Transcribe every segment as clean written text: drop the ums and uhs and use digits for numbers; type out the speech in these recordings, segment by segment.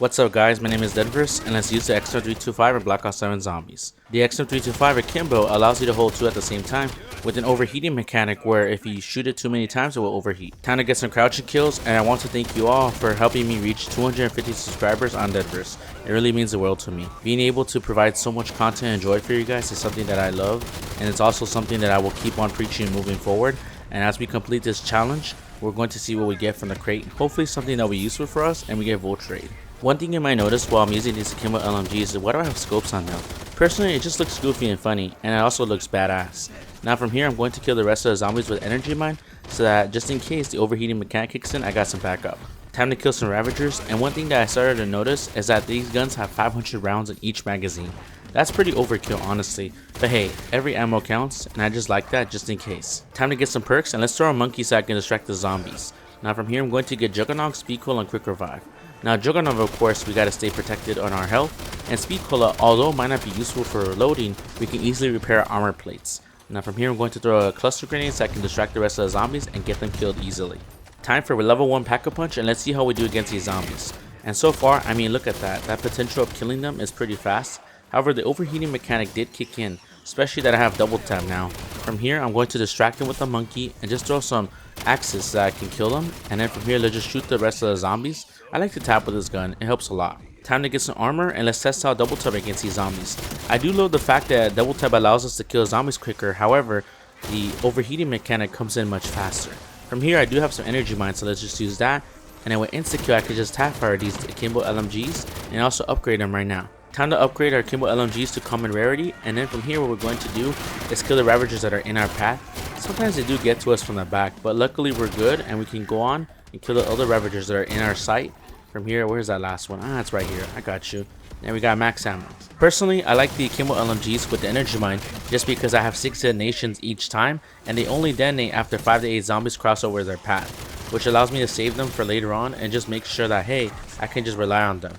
What's up guys, my name is DeadVerse and let's use the XM325 in BO7 Zombies. The XM325 Akimbo allows you to hold two at the same time with an overheating mechanic where if you shoot it too many times it will overheat. Time to get some crouching kills, and I want to thank you all for helping me reach 250 subscribers on DeadVerse. It really means the world to me. Being able to provide so much content and joy for you guys is something that I love, and it's also something that I will keep on preaching moving forward. And as we complete this challenge, we're going to see what we get from the crate, hopefully something that will be useful for us and we get Voltrade. One thing you might notice while I'm using these Akimbo LMGs is why do I have scopes on them? Personally, it just looks goofy and funny, and it also looks badass. Now from here, I'm going to kill the rest of the zombies with energy mine, so that just in case the overheating mechanic kicks in, I got some backup. Time to kill some Ravagers, and one thing that I started to notice is that these guns have 500 rounds in each magazine. That's pretty overkill honestly, but hey, every ammo counts, and I just like that just in case. Time to get some perks, and let's throw a monkey so I can distract the zombies. Now from here, I'm going to get Juggernaut, Speed Cola, and Quick Revive. Now Juggernaut, of course, we gotta stay protected on our health, and Speed Cola, although might not be useful for reloading, we can easily repair our armor plates. Now from here, I'm going to throw a cluster grenade so I can distract the rest of the zombies and get them killed easily. Time for level 1 Pack-A-Punch, and let's see how we do against these zombies. And so far, I mean, look at that potential of killing them is pretty fast. However, the overheating mechanic did kick in, especially that I have double tap now. From here, I'm going to distract them with the monkey and just throw some axes so that I can kill them, and then from here, let's just shoot the rest of the zombies. I like to tap with this gun, it helps a lot. Time to get some armor, and let's test out double tap against these zombies. I do love the fact that double tap allows us to kill zombies quicker, however, the overheating mechanic comes in much faster. From here, I do have some energy mines, so let's just use that, and then with insta kill, I could just tap fire these Akimbo LMGs and also upgrade them right now. Time to upgrade our Akimbo LMGs to common rarity, and then from here what we're going to do is kill the Ravagers that are in our path. Sometimes they do get to us from the back, but luckily we're good and we can go on and kill the other Ravagers that are in our sight. From here, where's that last one? Ah, it's right here. I got you. And we got max ammo. Personally, I like the Akimbo LMGs with the energy mine just because I have 6 detonations each time, and they only detonate after 5 to 8 zombies cross over their path, which allows me to save them for later on and just make sure that, hey, I can just rely on them.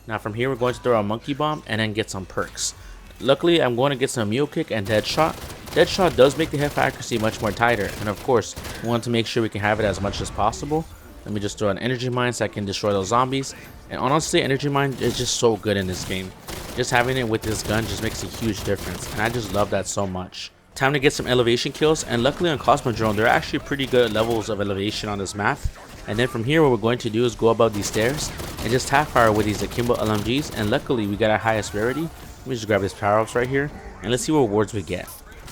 Now from here, we're going to throw a monkey bomb and then get some perks. Luckily, I'm going to get some mule kick and dead shot. Dead shot does make the hip accuracy much more tighter, and of course, we want to make sure we can have it as much as possible. Let me just throw an energy mine so I can destroy those zombies. And honestly, energy mine is just so good in this game. Just having it with this gun just makes a huge difference, and I just love that so much. Time to get some elevation kills, and luckily on Cosmodrome, there are actually pretty good levels of elevation on this map. And then from here, what we're going to do is go above these stairs and just tap fire with these Akimbo LMGs, and luckily we got our highest rarity. Let me just grab these power-ups right here, and let's see what rewards we get.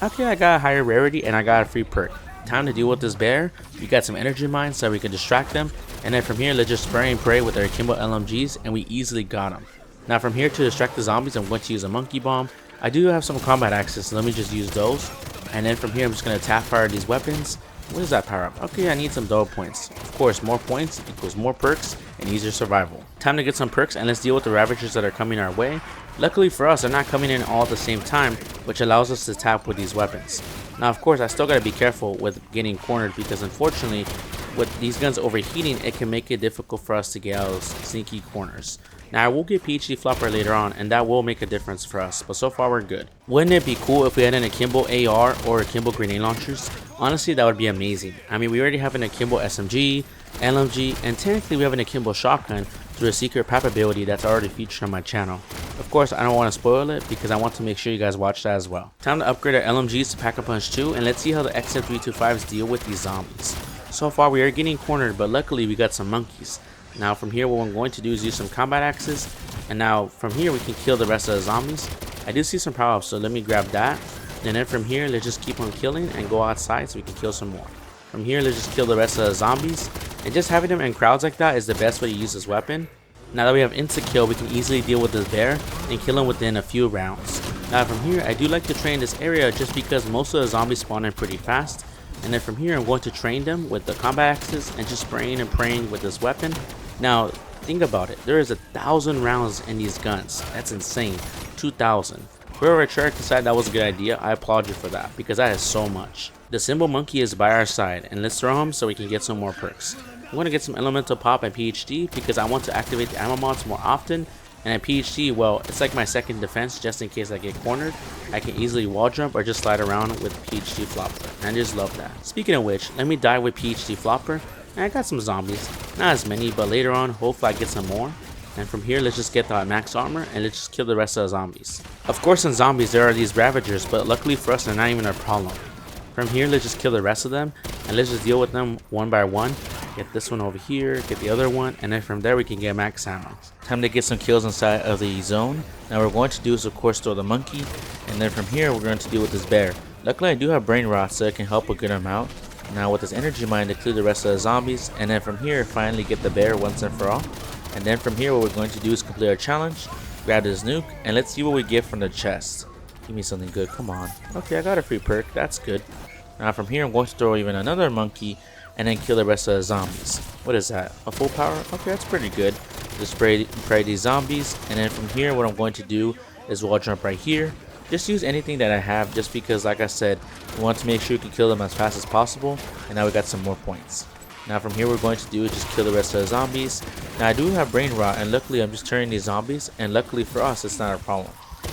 Okay, I got a higher rarity and I got a free perk. Time to deal with this bear. We got some energy mines so we can distract them, and then from here, let's just spray and pray with our Akimbo LMGs, and we easily got them. Now from here, to distract the zombies, I'm going to use a monkey bomb. I do have some combat axes, so let me just use those. And then from here, I'm just going to tap fire these weapons. What is that power up? Okay, I need some double points. Of course, more points equals more perks and easier survival. Time to get some perks, and let's deal with the Ravagers that are coming our way. Luckily for us, they're not coming in all at the same time, which allows us to tap with these weapons. Now of course, I still gotta be careful with getting cornered because unfortunately, with these guns overheating, it can make it difficult for us to get out of those sneaky corners. Now I will get PhD Flopper later on, and that will make a difference for us, but so far we're good. Wouldn't it be cool if we had an Akimbo AR or Akimbo grenade launchers? Honestly, that would be amazing. I mean, we already have an Akimbo SMG, LMG, and technically we have an Akimbo shotgun through a secret PAP ability that's already featured on my channel. Of course, I don't want to spoil it because I want to make sure you guys watch that as well. Time to upgrade our LMGs to Pack-A-Punch 2, and let's see how the XM325s deal with these zombies. So far we are getting cornered, but luckily we got some monkeys. Now from here, what I'm going to do is use some combat axes, and now from here we can kill the rest of the zombies. I do see some power ups, so let me grab that, and then from here let's just keep on killing and go outside so we can kill some more. From here, let's just kill the rest of the zombies, and just having them in crowds like that is the best way to use this weapon. Now that we have insta kill, we can easily deal with this bear and kill him within a few rounds. Now from here, I do like to train this area just because most of the zombies spawn in pretty fast. And then from here, I'm going to train them with the combat axes and just spraying and praying with this weapon. Now think about it, there is 1,000 rounds in these guns. That's insane. 2,000. Whoever Treyarch decided that was a good idea, I applaud you for that because that is so much. The symbol monkey is by our side, and let's throw him so we can get some more perks. I'm going to get some elemental pop and PhD because I want to activate the ammo mods more often, and at PhD, well, it's like my second defense just in case I get cornered. I can easily wall jump or just slide around with PhD Flopper, and I just love that. Speaking of which, let me die with PhD Flopper, and I got some zombies, not as many, but later on, hopefully I get some more. And from here, let's just get the max armor and let's just kill the rest of the zombies. Of course, in zombies, there are these ravagers, but luckily for us, they're not even a problem. From here, let's just kill the rest of them and let's just deal with them one by one. Get this one over here, get the other one, and then from there we can get max ammo. Time to get some kills inside of the zone. Now what we're going to do is of course throw the monkey, and then from here we're going to deal with this bear. Luckily I do have brain rot, so it can help a good amount. Now with this energy mine to clear the rest of the zombies, and then from here finally get the bear once and for all. And then from here what we're going to do is complete our challenge, grab this nuke, and let's see what we get from the chest. Give me something good, come on. Okay, I got a free perk, that's good. Now from here I'm going to throw even another monkey and then kill the rest of the zombies. What is that? A full power? Okay, that's pretty good. Just spray these zombies, and then from here what I'm going to do is wall jump right here. Just use anything that I have, just because like I said, we want to make sure we can kill them as fast as possible. And now we got some more points. Now from here we're going to do is just kill the rest of the zombies. Now I do have brain rot, and luckily I'm just turning these zombies, and luckily for us it's not a problem.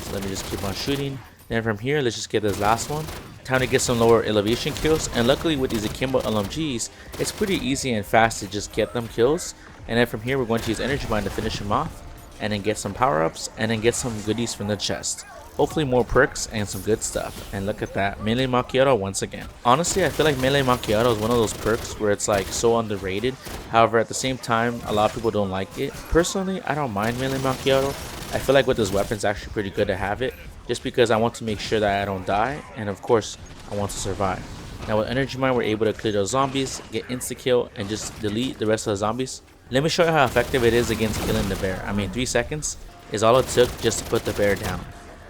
So let me just keep on shooting. Then from here let's just get this last one. Time to get some lower elevation kills, and luckily with these Akimbo LMGs it's pretty easy and fast to just get them kills. And then from here we're going to use energy mine to finish them off, and then get some power-ups, and then get some goodies from the chest. Hopefully more perks and some good stuff. And look at that, melee macchiato once again. Honestly I feel like melee macchiato is one of those perks where it's like so underrated. However, at the same time a lot of people don't like it. Personally I don't mind melee macchiato. I feel like with this weapon it's actually pretty good to have it, just because I want to make sure that I don't die, and of course I want to survive. Now with energy mine we're able to clear those zombies, get insta kill, and just delete the rest of the zombies. Let me show you how effective it is against killing the bear. I mean 3 seconds is all it took just to put the bear down.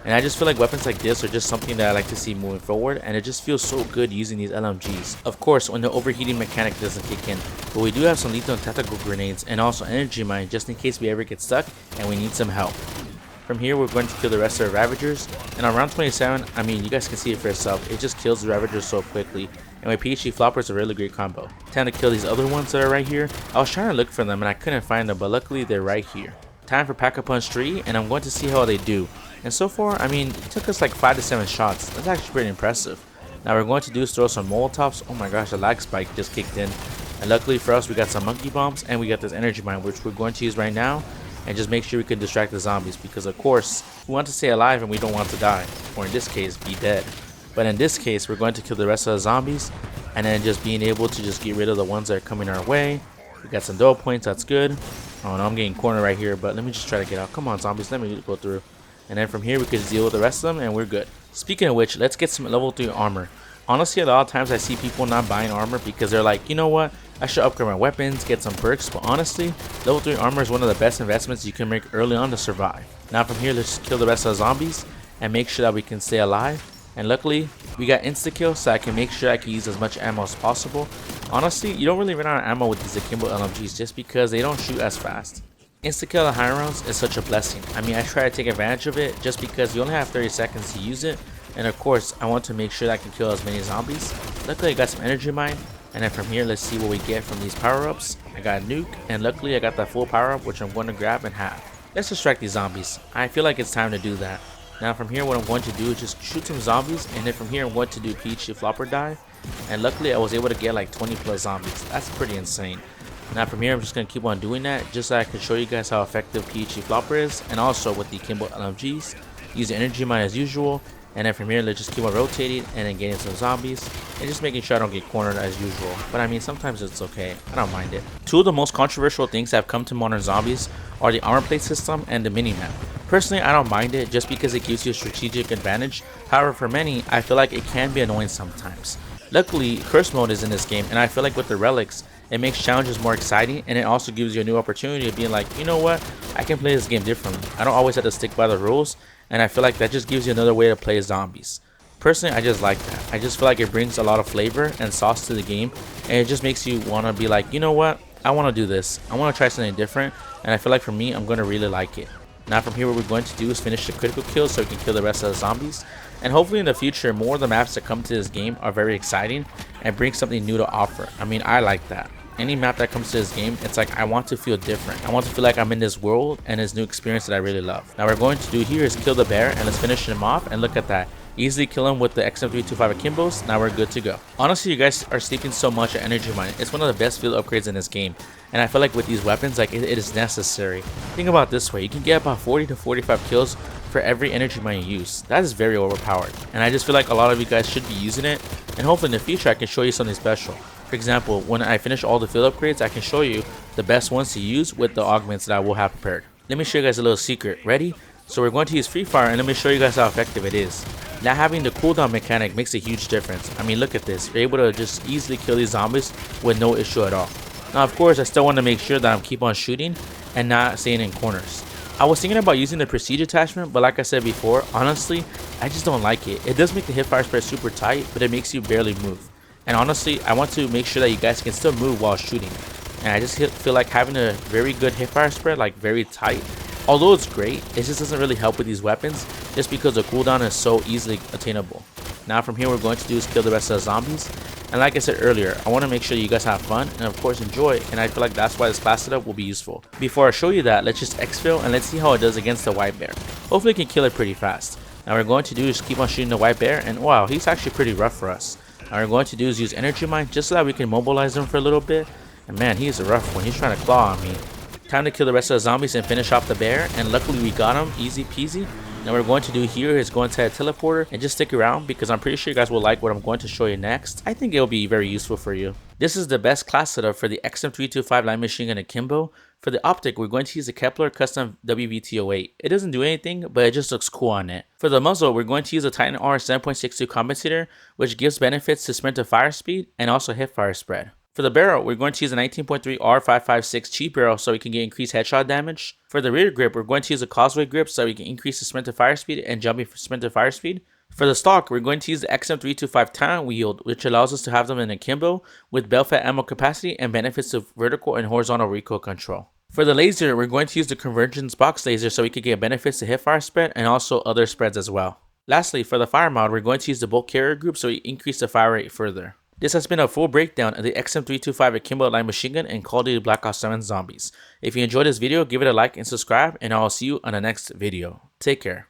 And I just feel like weapons like this are just something that I like to see moving forward, and it just feels so good using these LMGs. Of course when the overheating mechanic doesn't kick in, but we do have some lethal and tactical grenades and also energy mine just in case we ever get stuck and we need some help. From here we're going to kill the rest of the ravagers, and on round 27, I mean you guys can see it for yourself, it just kills the ravagers so quickly, and my PhD flopper is a really great combo. Time to kill these other ones that are right here. I was trying to look for them and I couldn't find them, but luckily they're right here. Time for Pack-A-Punch 3, and I'm going to see how they do. And so far, I mean, it took us like 5 to 7 shots. That's actually pretty impressive. Now we're going to do is throw some Molotovs. Oh my gosh, the lag spike just kicked in. And luckily for us, we got some monkey bombs, and we got this energy mine, which we're going to use right now. And just make sure we can distract the zombies, because of course we want to stay alive and we don't want to die, or in this case be dead. But in this case we're going to kill the rest of the zombies, and then just being able to just get rid of the ones that are coming our way. We got some duel points, that's good. Oh no, I'm getting cornered right here, but let me just try to get out. Come on zombies, let me go through. And then from here we can just deal with the rest of them and we're good. Speaking of which, let's get some level 3 armor. Honestly, a lot of times I see people not buying armor because they're like, you know what, I should upgrade my weapons, get some perks. But honestly, level 3 armor is one of the best investments you can make early on to survive. Now from here, let's just kill the rest of the zombies and make sure that we can stay alive. And luckily, we got insta-kill, so I can make sure I can use as much ammo as possible. Honestly, you don't really run out of ammo with these Akimbo LMGs just because they don't shoot as fast. Insta-kill at high rounds is such a blessing. I mean, I try to take advantage of it just because you only have 30 seconds to use it. And of course, I want to make sure that I can kill as many zombies. Luckily, I got some energy mine. And then from here, let's see what we get from these power-ups. I got a nuke, and luckily I got that full power-up, which I'm going to grab and have. Let's distract these zombies. I feel like it's time to do that. Now from here, what I'm going to do is just shoot some zombies, and then from here I'm going to do PhD flopper dive. And luckily I was able to get like 20 plus zombies. That's pretty insane. Now from here I'm just going to keep on doing that just so I can show you guys how effective PhD flopper is, and also with the Akimbo LMGs. Use the energy mine as usual. And then from here, let's just keep on rotating and then getting some zombies and just making sure I don't get cornered as usual. But I mean, sometimes it's okay. I don't mind it. Two of the most controversial things that have come to modern zombies are the armor plate system and the minimap. Personally, I don't mind it just because it gives you a strategic advantage. However, for many, I feel like it can be annoying sometimes. Luckily, curse mode is in this game, and I feel like with the relics, it makes challenges more exciting, and it also gives you a new opportunity of being like, you know what, I can play this game differently. I don't always have to stick by the rules, and I feel like that just gives you another way to play zombies. Personally, I just like that. I just feel like it brings a lot of flavor and sauce to the game, and it just makes you want to be like, you know what, I want to do this. I want to try something different, and I feel like for me, I'm going to really like it. Now from here, what we're going to do is finish the critical kills so we can kill the rest of the zombies. And hopefully in the future, more of the maps that come to this game are very exciting and bring something new to offer. I mean, I like that. Any map that comes to this game, it's like I want to feel different. I want to feel like I'm in this world and this new experience that I really love. Now what we're going to do here is kill the bear, and let's finish him off. And look at that. easily kill him with the XM325 Akimbos. Now we're good to go. Honestly, you guys are sleeping so much at energy mine. It's one of the best field upgrades in this game, and I feel like with these weapons, like it is necessary. Think about it this way: you can get about 40 to 45 kills for every energy mine you use. That is very overpowered, and I just feel like a lot of you guys should be using it, and hopefully in the future I can show you something special. For example, when I finish all the field upgrades, I can show you the best ones to use with the augments that I will have prepared. Let me show you guys a little secret. Ready? So we're going to use Free Fire, and let me show you guys how effective it is. Now having the cooldown mechanic makes a huge difference. I mean, look at this. You're able to just easily kill these zombies with no issue at all. Now of course, I still want to make sure that I'm keep on shooting and not staying in corners. I was thinking about using the prestige attachment, but like I said before, honestly, I just don't like it. It does make the hip fire spread super tight, but it makes you barely move. And honestly, I want to make sure that you guys can still move while shooting. And I just feel like having a very good hip fire spread, like very tight, although it's great, it just doesn't really help with these weapons just because the cooldown is so easily attainable. Now from here, we're going to do is kill the rest of the zombies. And like I said earlier, I want to make sure you guys have fun and of course enjoy, and I feel like that's why this class setup will be useful. Before I show you that, let's just exfil and let's see how it does against the white bear. Hopefully we can kill it pretty fast. Now we're going to do is keep on shooting the white bear, and wow, he's actually pretty rough for us. Now we're going to do is use energy mine just so that we can mobilize him for a little bit. And man, he's a rough one. He's trying to claw on me. Time to kill the rest of the zombies and finish off the bear, and luckily we got him easy peasy. Now what we're going to do here is go into a teleporter and just stick around because I'm pretty sure you guys will like what I'm going to show you next. I think it'll be very useful for you. This is the best class setup for the XM325 Light Machine Gun Akimbo. For the Optic, we're going to use the Kepler custom WVT08. It doesn't do anything, but it just looks cool on it. For the muzzle, we're going to use a Titan R 7.62 Compensator, which gives benefits to sprint to fire speed and also hip fire spread. For the barrel, we're going to use a 19.3 R556 cheap barrel so we can get increased headshot damage. For the rear grip, we're going to use a Causeway grip so we can increase the sprint to fire speed and jumping sprint to fire speed. For the stock, we're going to use the XM325 Talent Weild, which allows us to have them in Akimbo with bell-fed ammo capacity and benefits of vertical and horizontal recoil control. For the laser, we're going to use the Convergence box laser so we can get benefits to hip fire spread and also other spreads as well. Lastly, for the fire mod, we're going to use the bulk carrier group so we increase the fire rate further. This has been a full breakdown of the XM325 Akimbo Light Machine Gun and Call of Duty Black Ops 7 Zombies. If you enjoyed this video, give it a like and subscribe, and I'll see you on the next video. Take care.